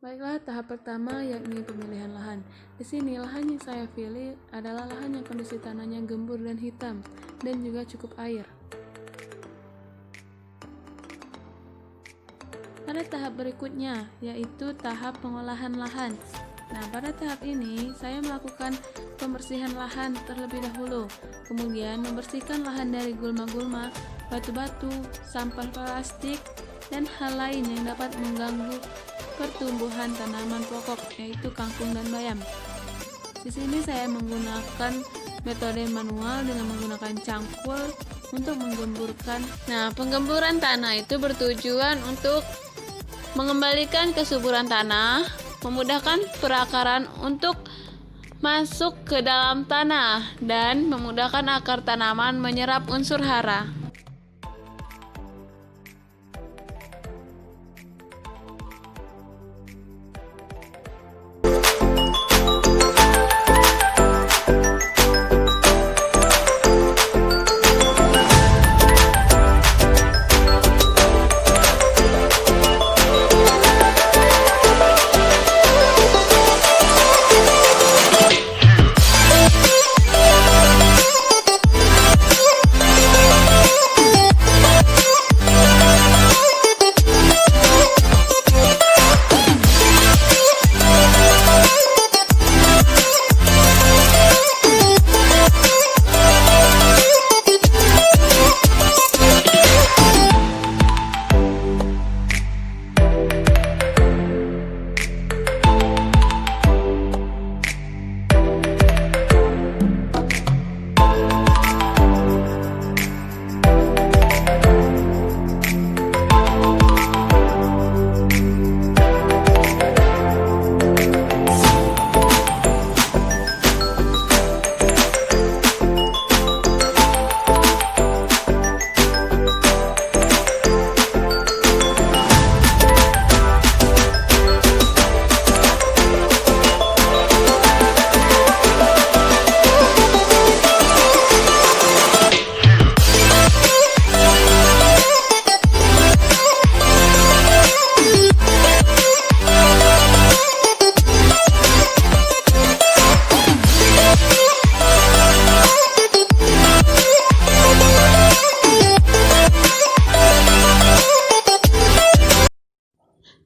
Baiklah, tahap pertama yakni pemilihan lahan. Di sini lahan yang saya pilih adalah lahan yang kondisi tanahnya gembur dan hitam dan juga cukup air. Pada tahap berikutnya yaitu tahap pengolahan lahan. Nah, pada tahap ini saya melakukan pembersihan lahan terlebih dahulu, kemudian membersihkan lahan dari gulma-gulma, batu-batu, sampah plastik, dan hal lain yang dapat mengganggu pertumbuhan tanaman pokok yaitu kangkung dan bayam. Di sini saya menggunakan metode manual dengan menggunakan cangkul untuk menggemburkan. Nah, penggemburan tanah itu bertujuan untuk mengembalikan kesuburan tanah, memudahkan perakaran untuk masuk ke dalam tanah, dan memudahkan akar tanaman menyerap unsur hara.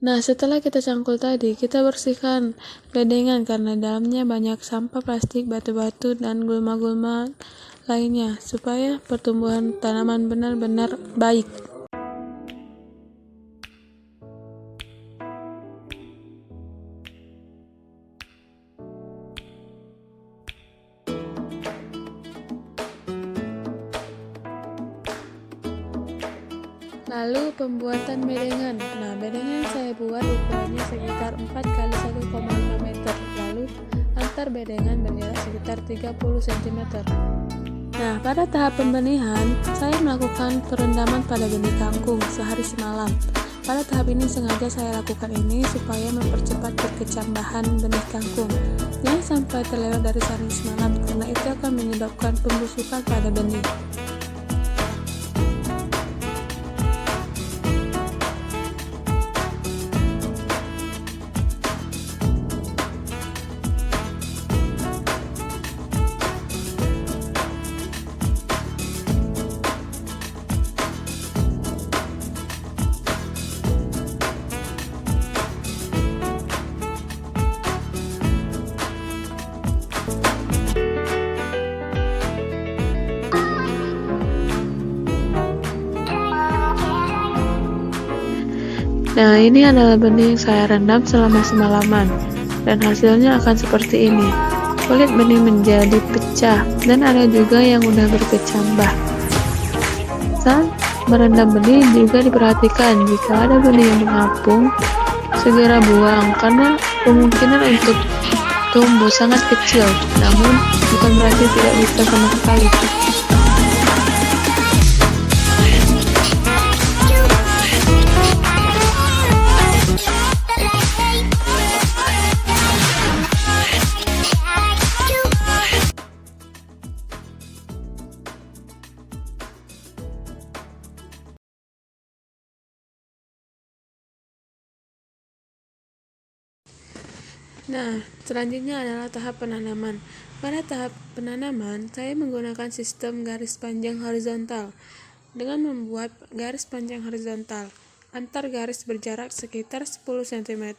Nah, setelah kita cangkul tadi, kita bersihkan bedengan karena dalamnya banyak sampah plastik, batu-batu, dan gulma-gulma lainnya, supaya pertumbuhan tanaman benar-benar baik. Lalu pembuatan bedengan. Nah, bedengan saya buat ukurannya sekitar 4 x 1,5 meter. Lalu antar bedengan berjarak sekitar 30 cm. Nah, pada tahap pembenihan, saya melakukan perendaman pada benih kangkung sehari semalam. Pada tahap ini sengaja saya lakukan ini supaya mempercepat perkecambahan benih kangkung. Jangan sampai terlewat dari sehari semalam karena itu akan menyebabkan pembusukan pada benih. Nah, ini adalah benih yang saya rendam selama semalaman, dan hasilnya akan seperti ini. Kulit benih menjadi pecah, dan ada juga yang udah berkecambah. Saat merendam benih juga diperhatikan jika ada benih yang mengapung, segera buang karena kemungkinan untuk tumbuh sangat kecil, namun bukan berarti tidak bisa sama sekali. Nah, selanjutnya adalah tahap penanaman. Pada tahap penanaman, saya menggunakan sistem garis panjang horizontal dengan membuat garis panjang horizontal. Antar garis berjarak sekitar 10 cm.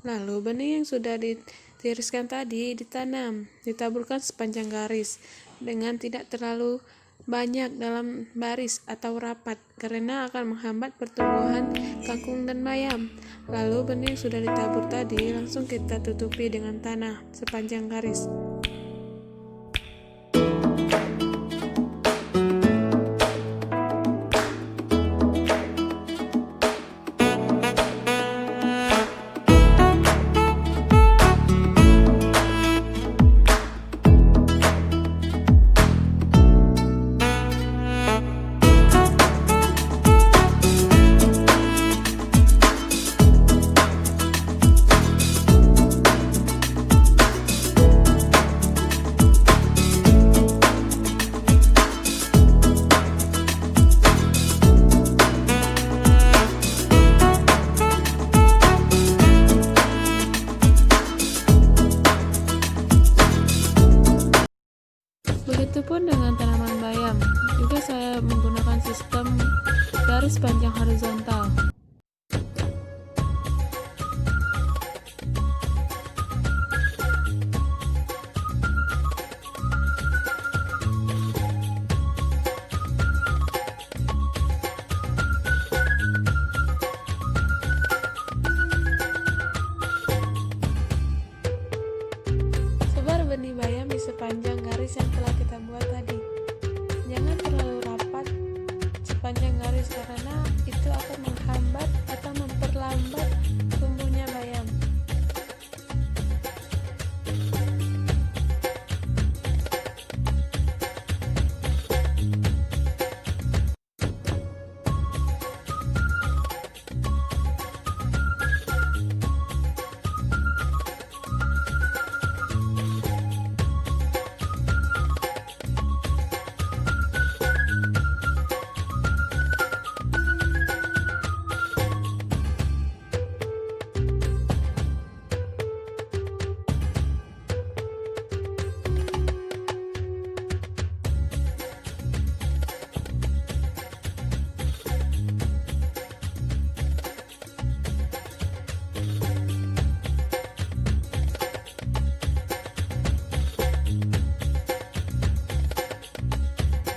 Lalu benih yang sudah ditiriskan tadi ditanam, ditaburkan sepanjang garis dengan tidak terlalu banyak dalam baris atau rapat karena akan menghambat pertumbuhan kangkung dan bayam. Lalu benih yang sudah ditabur tadi langsung kita tutupi dengan tanah sepanjang garis. Begitupun dengan tanaman bayam, juga saya menggunakan sistem garis panjang horizontal. Sebar benih bayam di sepanjang garis yang telah kita buat tadi. Jangan terlalu rapat sepanjang garis karena itu akan menghambat atau memperlambat tumbuhnya bayam.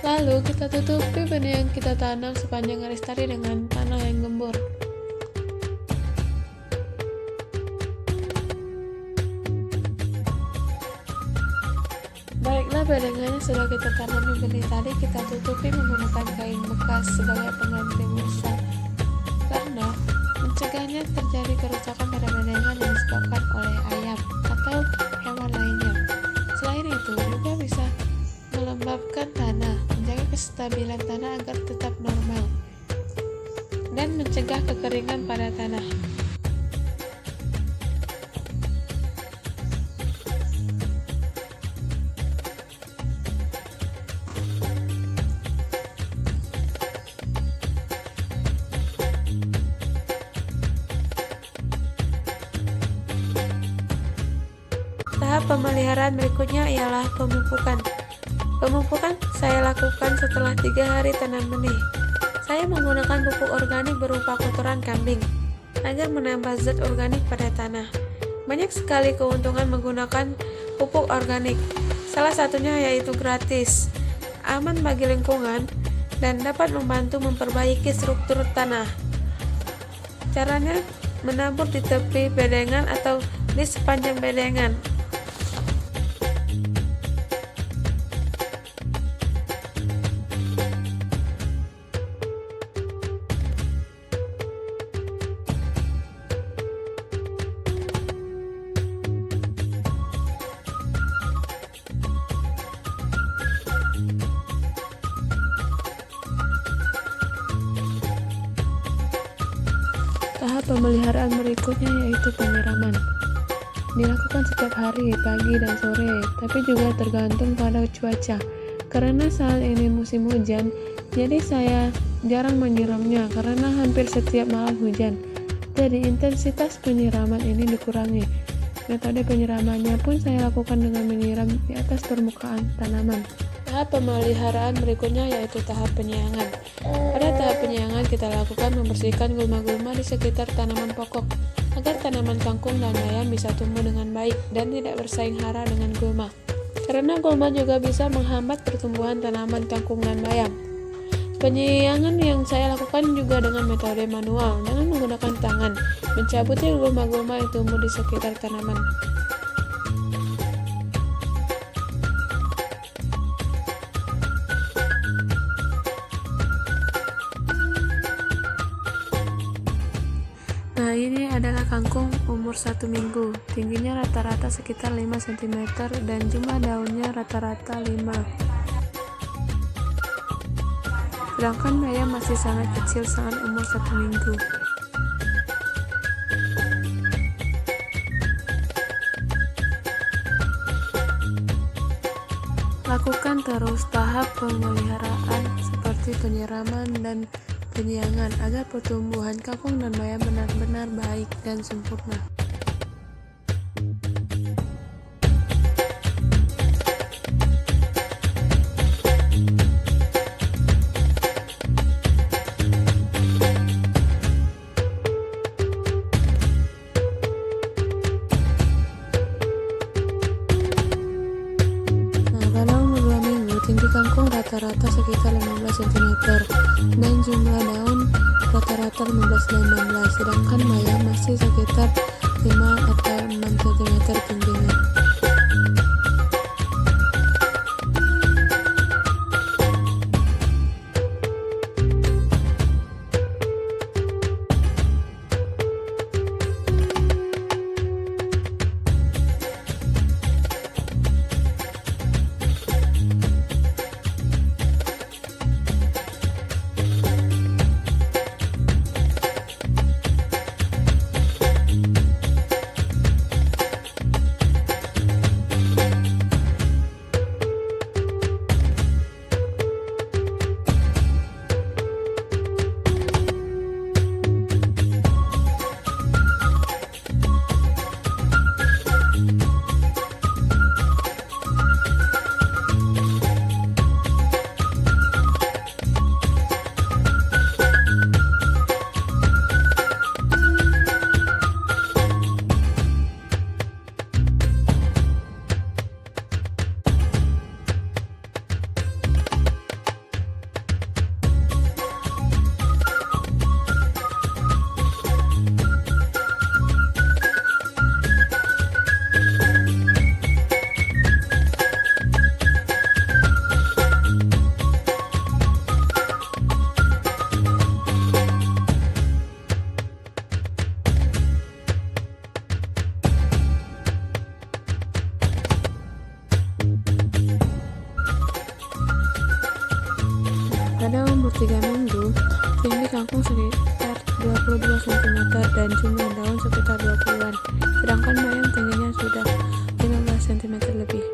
Lalu kita tutupi benih yang kita tanam sepanjang garis tadi dengan tanah yang gembur. Baiklah, bedengannya sudah kita tanami benih tadi, kita tutupi menggunakan kain bekas sebagai pengganti busa karena mencegahnya terjadi kerusakan pada bedengan yang disebabkan oleh ayam atau hewan lainnya. Selain itu juga bisa melembabkan tanah, menjaga kestabilan tanah agar tetap normal, dan mencegah kekeringan pada tanah. Tahap pemeliharaan berikutnya ialah pemupukan. Pemupukan saya lakukan setelah 3 hari tanam benih. Saya menggunakan pupuk organik berupa kotoran kambing agar menambah zat organik pada tanah. Banyak sekali keuntungan menggunakan pupuk organik. Salah satunya yaitu gratis, aman bagi lingkungan, dan dapat membantu memperbaiki struktur tanah. Caranya menabur di tepi bedengan atau di sepanjang bedengan. Tahap pemeliharaan berikutnya yaitu penyiraman. Dilakukan setiap hari, pagi dan sore, tapi juga tergantung pada cuaca. Karena saat ini musim hujan, jadi saya jarang menyiramnya karena hampir setiap malam hujan. Jadi intensitas penyiraman ini dikurangi. Metode penyiramannya pun saya lakukan dengan menyiram di atas permukaan tanaman. Tahap pemeliharaan berikutnya yaitu tahap penyiangan. Pada tahap penyiangan kita lakukan membersihkan gulma-gulma di sekitar tanaman pokok agar tanaman kangkung dan bayam bisa tumbuh dengan baik dan tidak bersaing hara dengan gulma. Karena gulma juga bisa menghambat pertumbuhan tanaman kangkung dan bayam. Penyiangan yang saya lakukan juga dengan metode manual dengan menggunakan tangan, mencabuti gulma-gulma yang tumbuh di sekitar tanaman. Nah, ini adalah kangkung umur 1 minggu. Tingginya rata-rata sekitar 5 cm dan jumlah daunnya rata-rata 5. Sedangkan bayam masih sangat kecil saat umur 1 minggu. Lakukan terus tahap pemeliharaan seperti penyiraman dan penyiangan agar pertumbuhan kangkung dan bayam benar-benar baik dan sempurna. Pada umur 2 minggu, tinggi kangkung rata-rata sekitar 15 cm dan jumlah daun rata-rata 15 dan 16, sedangkan bayam masih sekitar 5 atau 6 cm tingginya. Pada umur 3 minggu, tinggi kangkung sekitar 22 cm dan jumlah daun sekitar 20-an, sedangkan bayam tingginya sudah 15 cm lebih.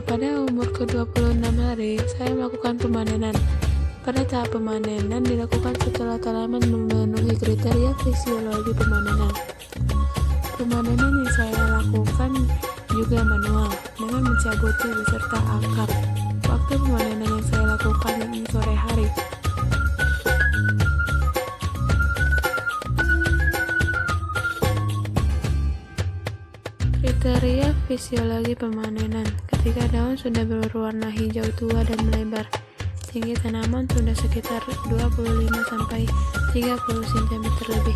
Pada umur ke-26 hari, saya melakukan pemanenan. Pada tahap pemanenan dilakukan setelah tanaman memenuhi kriteria fisiologi pemanenan. Pemanenan yang saya lakukan juga manual, dengan mencabuti beserta akar. Waktu pemanenan yang saya lakukan ini sore hari. Kriteria fisiologi pemanenan: ketika daun sudah berwarna hijau tua dan melebar, tinggi tanaman sudah sekitar 25-30 cm lebih.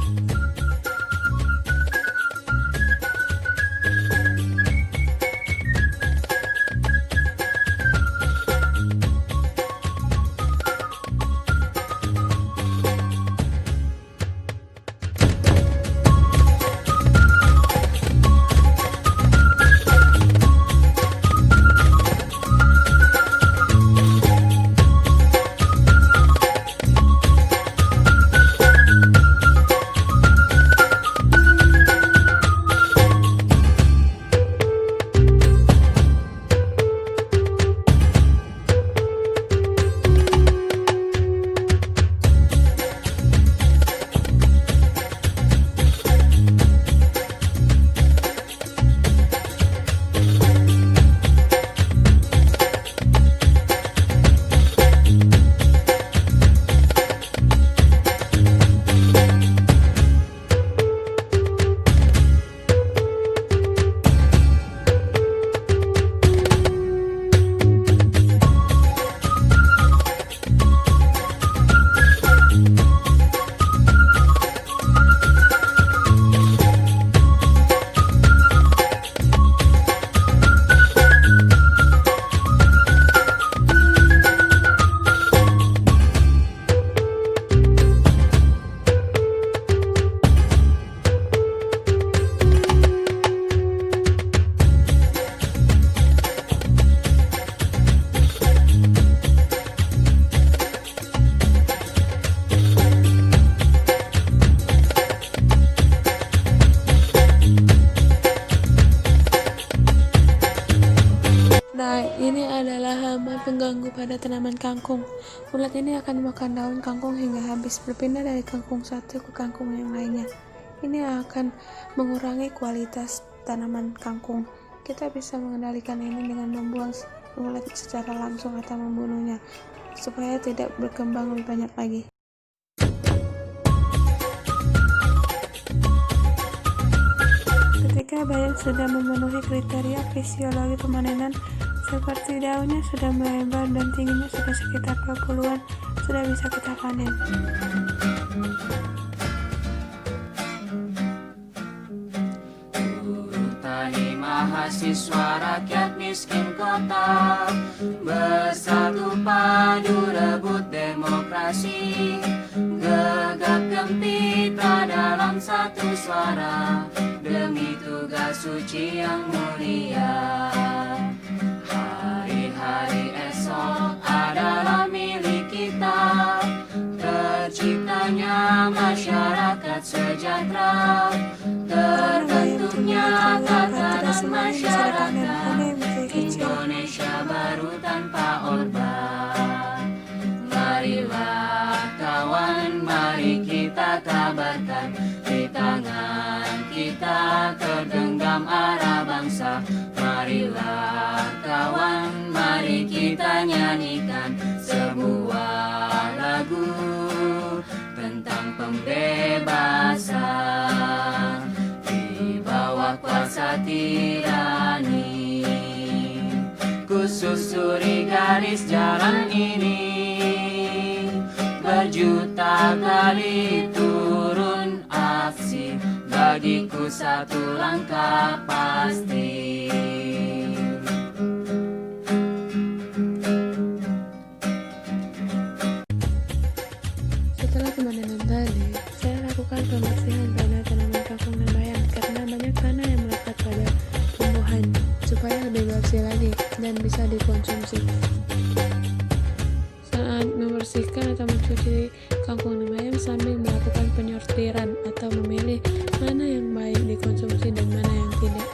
Nah, ini adalah hama pengganggu pada tanaman kangkung. Ulat ini akan memakan daun kangkung hingga habis, berpindah dari kangkung satu ke kangkung yang lainnya. Ini akan mengurangi kualitas tanaman kangkung. Kita bisa mengendalikan ini dengan membuang ulat secara langsung atau membunuhnya, supaya tidak berkembang lebih banyak lagi. Ketika bayam sudah memenuhi kriteria fisiologi pemanenan, seperti daunnya sudah melebar dan tingginya sudah sekitar 20-an, sudah bisa kita panen. Buruh tani mahasiswa rakyat miskin kota, bersatu padu rebut demokrasi, gegap gempita dalam satu suara, demi tugas suci yang mulia. Hari-hari esok adalah milik kita, terciptanya masyarakat sejahtera, terbentuknya tatanan masyarakat Indonesia baru tanpa Orba. Marilah kawan, mari kita kabarkan, di tangan kita tergenggam arah bangsa. Marilah kawan, mari kita nyanyikan sebuah lagu tentang pembebasan di bawah kuasa tirani. Ku susuri garis jalan ini, berjuta kali turun aksi, bagiku satu langkah pasti. Setelah pemanenan tadi, saya lakukan pembersihan pada tanaman kangkung dan bayam karena banyak tanah yang melekat pada tumbuhan, supaya lebih bersih lagi dan bisa dikonsumsi. Saat membersihkan atau mencuci kangkung dan bayam sambil melakukan penyortiran atau memilih mana yang baik dikonsumsi dan mana yang tidak.